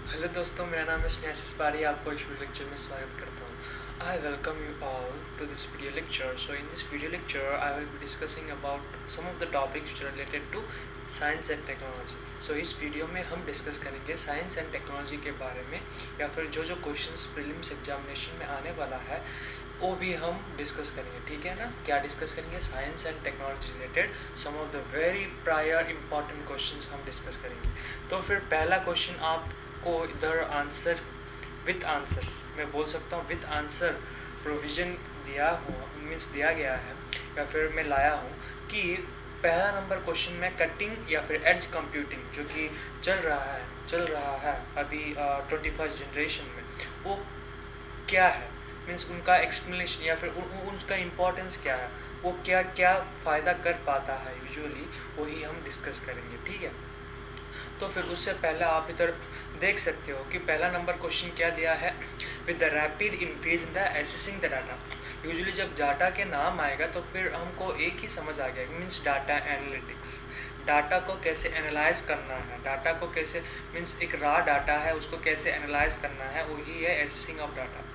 Hello दोस्तों, मेरा नाम है स्नेहासिस पारी। आपको इस वीडियो लेक्चर में स्वागत करता हूँ। I welcome you all to this video lecture. So in this video lecture I will be discussing about some of the topics related to science and technology. So इस वीडियो में हम discuss करेंगे science and technology के बारे में, या फिर जो क्वेश्चंस प्रीलिम्स एग्जामिनेशन में आने वाला है वो भी हम डिस्कस करेंगे। ठीक है ना? क्या डिस्कस करेंगे? Science and technology related some of the very prior important questions हम डिस्कस करेंगे। तो फिर पहला क्वेश्चन आपको इधर आंसर विथ आंसर्स, मैं बोल सकता हूँ विथ आंसर प्रोविज़न दिया हुआ मीन्स दिया गया है, या फिर मैं लाया हूँ कि पहला नंबर क्वेश्चन में कटिंग या फिर एड्ज कंप्यूटिंग जो कि चल रहा है अभी 21st जनरेशन में, वो क्या है, मीन्स उनका एक्सप्लेनेशन या फिर उनका इम्पोर्टेंस क्या है, वो क्या क्या फ़ायदा कर पाता है यूजुअली, वही हम डिस्कस करेंगे। ठीक है? तो फिर उससे पहले आप इधर देख सकते हो कि पहला नंबर क्वेश्चन क्या दिया है, with the rapid increase in the assessing the data. Usually जब डाटा के नाम आएगा तो फिर हमको एक ही समझ आ गया, मीन्स डाटा एनालिटिक्स। डाटा को कैसे एनालाइज करना है, डाटा को कैसे मीन्स एक रॉ डाटा है उसको कैसे एनालाइज करना है, वही है एसेसिंग ऑफ डाटा।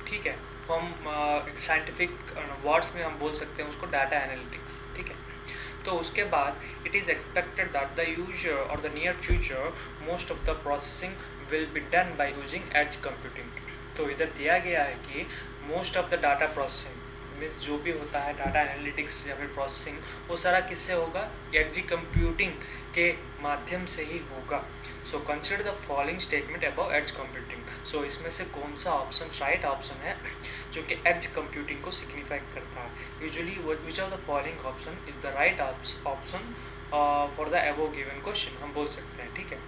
ठीक है? हम साइंटिफिक वर्ड्स में हम बोल सकते हैं उसको डाटा एनालिटिक्स। ठीक है? तो उसके बाद it is expected that the user और the near future most of the processing will be done by using edge computing. तो इधर दिया गया है कि most of the data processing means जो भी होता है डाटा एनालिटिक्स या फिर प्रोसेसिंग, वो सारा किससे होगा? एज कंप्यूटिंग के माध्यम से ही होगा। So consider the following statement about edge computing. So इसमें से कौन सा ऑप्शन राइट ऑप्शन है जो कि एज कंप्यूटिंग को सिग्निफाई करता है? Usually which of the following option is the right option for the above given question, हम बोल सकते हैं। ठीक है?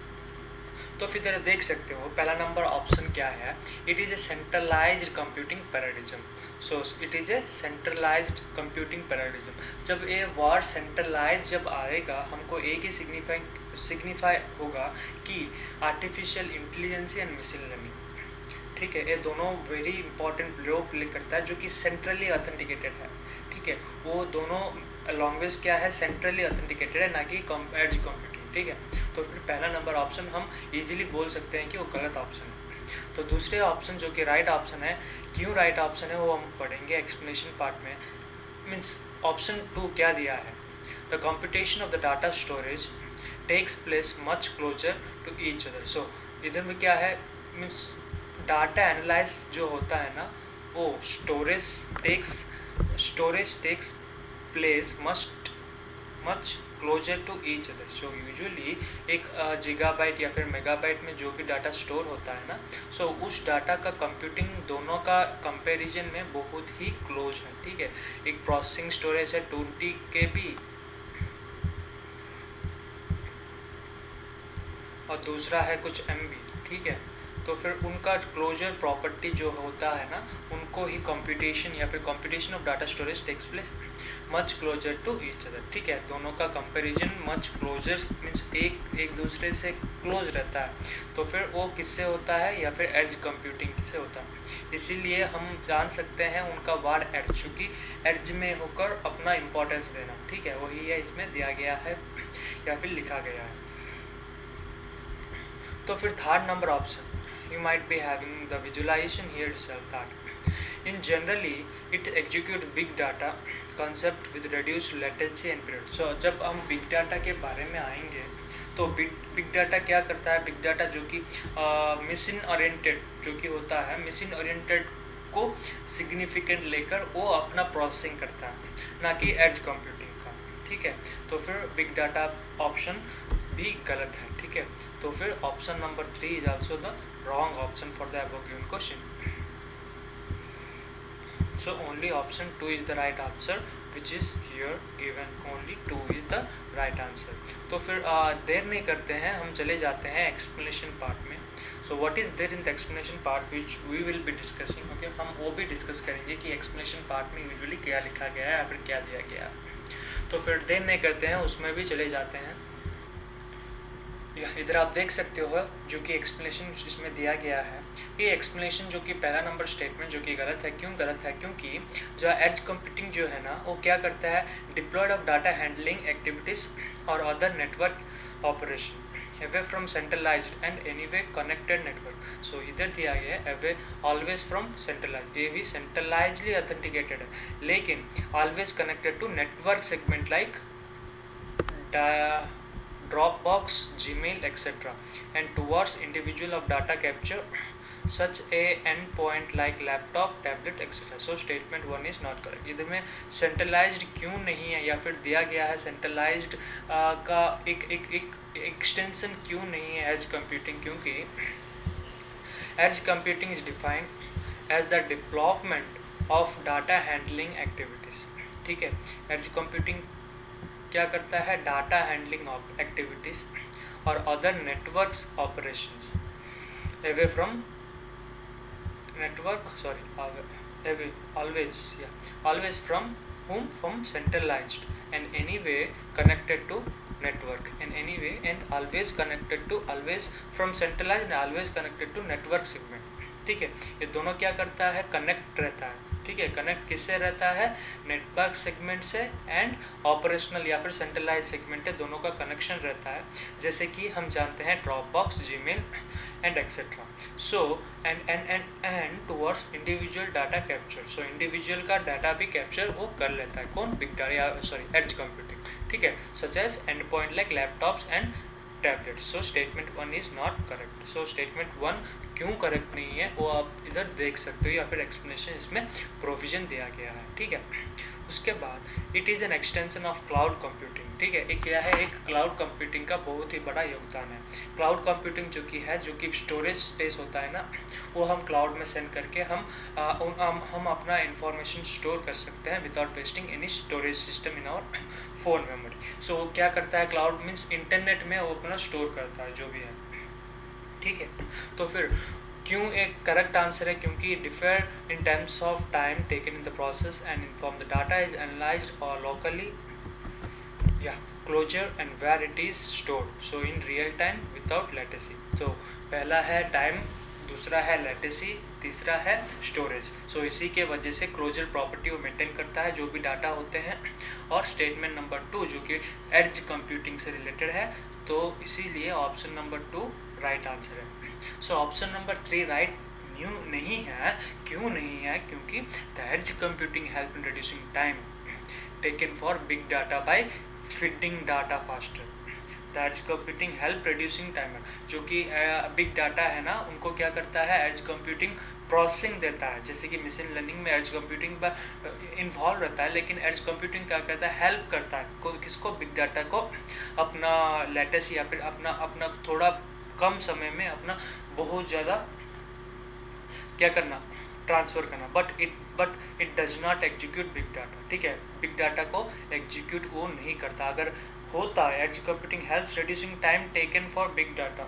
तो फिर इधर देख सकते हो पहला नंबर ऑप्शन क्या है, it is a centralised computing paradigm. So it is a centralised computing paradigm. जब ये वर्ड सेंट्रलाइज जब आएगा हमको एक ही सिग्निफाई होगा कि artificial intelligence and machine learning. ठीक है? ये दोनों वेरी इंपॉर्टेंट रोल प्ले करता है जो कि सेंट्रली ऑथेंटिकेटेड है। ठीक है? वो दोनों लैंग्वेज क्या है, सेंट्रली ऑथेंटिकेटेड है, ना कि एज कंप्यूटिंग। ठीक है? तो फिर पहला नंबर ऑप्शन हम इजीली बोल सकते हैं कि वो गलत ऑप्शन है। तो दूसरे ऑप्शन जो कि राइट ऑप्शन है, क्यों राइट ऑप्शन है वो हम पढ़ेंगे एक्सप्लेनेशन पार्ट में। मीन्स ऑप्शन 2 क्या दिया है, the computation of the data storage takes place much closer to each other. So इधर में क्या है, मीन्स डाटा एनालाइज जो होता है ना, वो storage takes place much closer to each other. So usually एक गीगाबाइट या फिर मेगाबाइट में जो भी डाटा स्टोर होता है ना, सो उस डाटा का कंप्यूटिंग दोनों का कंपैरिजन में बहुत ही क्लोज है। ठीक है? एक प्रोसेसिंग स्टोरेज है 20 KB और दूसरा है कुछ MB। ठीक है? तो फिर उनका क्लोजर प्रॉपर्टी जो होता है ना, उनको ही कंप्यूटेशन या फिर computation of data storage takes place much closer to each other. ठीक है? दोनों का कंपैरिजन मच क्लोजर मीन्स एक दूसरे से क्लोज रहता है। तो फिर वो किससे होता है, या फिर एज कंप्यूटिंग से होता है। इसीलिए हम जान सकते हैं उनका वर्ड एज, चूँकि एज में होकर अपना इम्पोर्टेंस देना। ठीक है? वही है इसमें दिया गया है या फिर लिखा गया है। तो फिर third number option, you might be having the visualization here itself that in generally it execute big data concept with reduced latency and period. So जब हम big data के बारे में आएंगे तो big data क्या करता है, big data जो कि machine oriented जो कि होता है, machine oriented को significant लेकर वो अपना प्रोसेसिंग करता है, ना कि एज कंप्यूटिंग का। ठीक है? तो फिर बिग डाटा ऑप्शन भी गलत है। ठीक है? तो फिर option number 3 is also the wrong option for the above given question. So only option 2 is the right answer, which is here given. Only 2 is the right answer. तो फिर देर नहीं करते हैं, हम चले जाते हैं एक्सप्लेनेशन पार्ट में। So what is there in the explanation part which we will be discussing? Okay, हम वो भी डिस्कस करेंगे कि एक्सप्लेनेशन पार्ट में यूजुअली क्या लिखा गया है या फिर क्या दिया गया है। तो फिर देर नहीं करते हैं, उसमें भी चले जाते हैं। इधर आप देख सकते हो जो कि एक्सप्लेनेशन इसमें दिया गया है, ये एक्सप्लेनेशन जो कि पहला नंबर स्टेटमेंट जो कि गलत है। क्यों गलत है? क्योंकि जो एज कंप्यूटिंग जो है ना, वो क्या करता है, deployed of data handling activities और other network operation away from centralised and anyway connected network. So इधर दिया गया है अवे ऑलवेज फ्रॉम सेंट्रलाइज, ये भी सेंट्रलाइजली ऑथेंटिकेटेड है लेकिन always connected to network segment like Dropbox, Gmail, etc. and towards individual of data capture such a endpoint like laptop, tablet, etc. So statement 1 is not correct. इधर में centralized क्यों नहीं है या फिर दिया गया है centralized का एक extension क्यों नहीं है edge computing, क्योंकि edge computing is defined as the development of data handling activities. ठीक है, edge computing क्या करता है, डाटा हैंडलिंग एक्टिविटीज और other networks operations away from network, sorry always from whom, from centralized and anyway connected to network and anyway and always connected to, always from centralized and always connected to network segment. ठीक है, ये दोनों क्या करता है, connect रहता है। ठीक है, कनेक्ट किससे रहता है, नेटवर्क सेगमेंट से एंड ऑपरेशनल या फिर सेंट्रलाइज सेगमेंट है, दोनों का कनेक्शन रहता है। जैसे कि हम जानते हैं Dropbox, Gmail and etcetera. So end towards individual data capture, so individual का डाटा भी कैप्चर वो कर लेता है, कौन, बिग डाटा या सॉरी एज कंप्यूटिंग। ठीक है, such edge end point like laptops and tablet. So statement 1 is not correct. So statement 1 क्यों करेक्ट नहीं है वो आप इधर देख सकते हो या फिर एक्सप्लेनेशन इसमें प्रोविजन दिया गया है। ठीक है, उसके बाद it is an extension of cloud computing. ठीक है, एक क्या है, एक क्लाउड कंप्यूटिंग का बहुत ही बड़ा योगदान है। क्लाउड कंप्यूटिंग जो कि स्टोरेज स्पेस होता है ना, वो हम क्लाउड में सेंड करके हम अपना इंफॉर्मेशन स्टोर कर सकते हैं without wasting any storage system in our phone memory. So क्या करता है, क्लाउड मीन्स इंटरनेट में वो अपना स्टोर करता है जो भी है। ठीक है, तो फिर क्यों एक करेक्ट आंसर है, क्योंकि differ in terms of time taken in the process and inform the data is analysed और लोकली या closer and where it is stored, so in real time without latency. तो पहला है टाइम, दूसरा है लेटेसी, तीसरा है स्टोरेज। सो इसी के वजह से क्लोजर प्रॉपर्टी वो मेंटेन करता है जो भी डाटा होते हैं। और स्टेटमेंट नंबर 2 जो कि एज कंप्यूटिंग से रिलेटेड है, तो इसीलिए ऑप्शन नंबर 2 राइट आंसर है। सो ऑप्शन नंबर 3 राइट न्यू नहीं है, क्यों नहीं है, क्योंकि the edge computing help in reducing time taken for big data by feeding data faster. The edge computing help reducing time, जो कि बिग डाटा है ना, उनको क्या करता है, एज कंप्यूटिंग प्रोसेसिंग देता है। जैसे कि मशीन लर्निंग में एज कंप्यूटिंग इन्वॉल्व रहता है, लेकिन एज कंप्यूटिंग क्या करता है, हेल्प करता है किसको, बिग डाटा को अपना लेटेस्ट या फिर अपना थोड़ा कम समय में अपना बहुत ज़्यादा क्या करना, ट्रांसफ़र करना। But it does not execute big data. ठीक है, बिग डाटा को एग्जीक्यूट वो नहीं करता। अगर होता है, edge computing helps reducing time taken for big data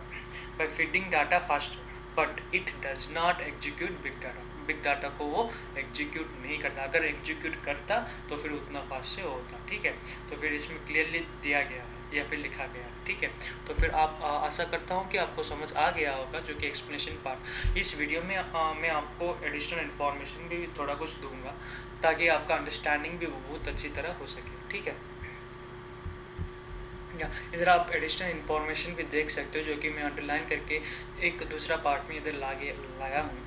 by feeding data faster, but it does not execute big data. Big data को वो एग्जीक्यूट नहीं करता। अगर एग्जीक्यूट करता तो फिर उतना फास्ट से होता। ठीक है, तो फिर इसमें क्लियरली दिया गया है या फिर लिखा गया है। ठीक है, तो फिर आप आशा करता हूँ कि आपको समझ आ गया होगा, जो कि एक्सप्लेनेशन पार्ट। इस वीडियो में मैं आपको एडिशनल इन्फॉर्मेशन भी थोड़ा कुछ दूंगा ताकि आपका अंडरस्टैंडिंग भी बहुत अच्छी तरह हो सके। ठीक है, या इधर आप एडिशनल इन्फॉर्मेशन भी देख सकते हो, जो कि मैं अंडरलाइन करके एक दूसरा पार्ट में इधर लाया हूँ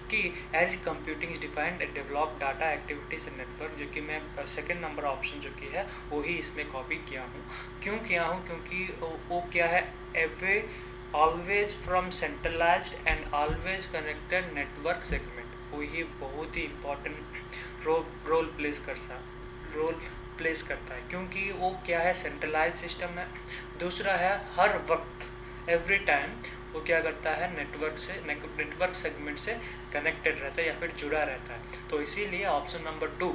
कि edge computing is defined develop data activities and network, जो कि मैं सेकंड नंबर ऑप्शन जो कि है वो ही इसमें कॉपी किया हूँ। क्यों किया हूँ, क्योंकि वो क्या है, away always from centralised and always connected network segment, वो ही बहुत ही इम्पॉर्टेंट रोल प्लेस करता है, क्योंकि वो क्या है, सेंट्रलाइज सिस्टम है। दूसरा है हर वक्त एवरी टाइम वो क्या करता है, नेटवर्क सेगमेंट से कनेक्टेड रहता है या फिर जुड़ा रहता है। तो इसीलिए ऑप्शन नंबर 2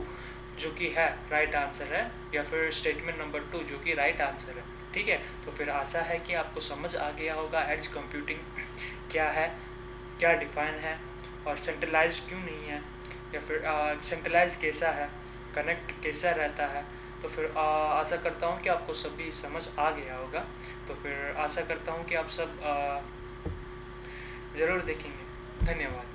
जो कि है राइट आंसर है, या फिर स्टेटमेंट नंबर 2 जो कि राइट आंसर है। ठीक है, तो फिर आशा है कि आपको समझ आ गया होगा एज कंप्यूटिंग क्या है, क्या डिफाइन है और सेंट्रलाइज क्यों नहीं है, या फिर सेंट्रलाइज कैसा है, कनेक्ट कैसा रहता है। तो फिर आशा करता हूँ कि आपको सभी समझ आ गया होगा। तो फिर आशा करता हूँ कि आप सब ज़रूर देखेंगे। धन्यवाद।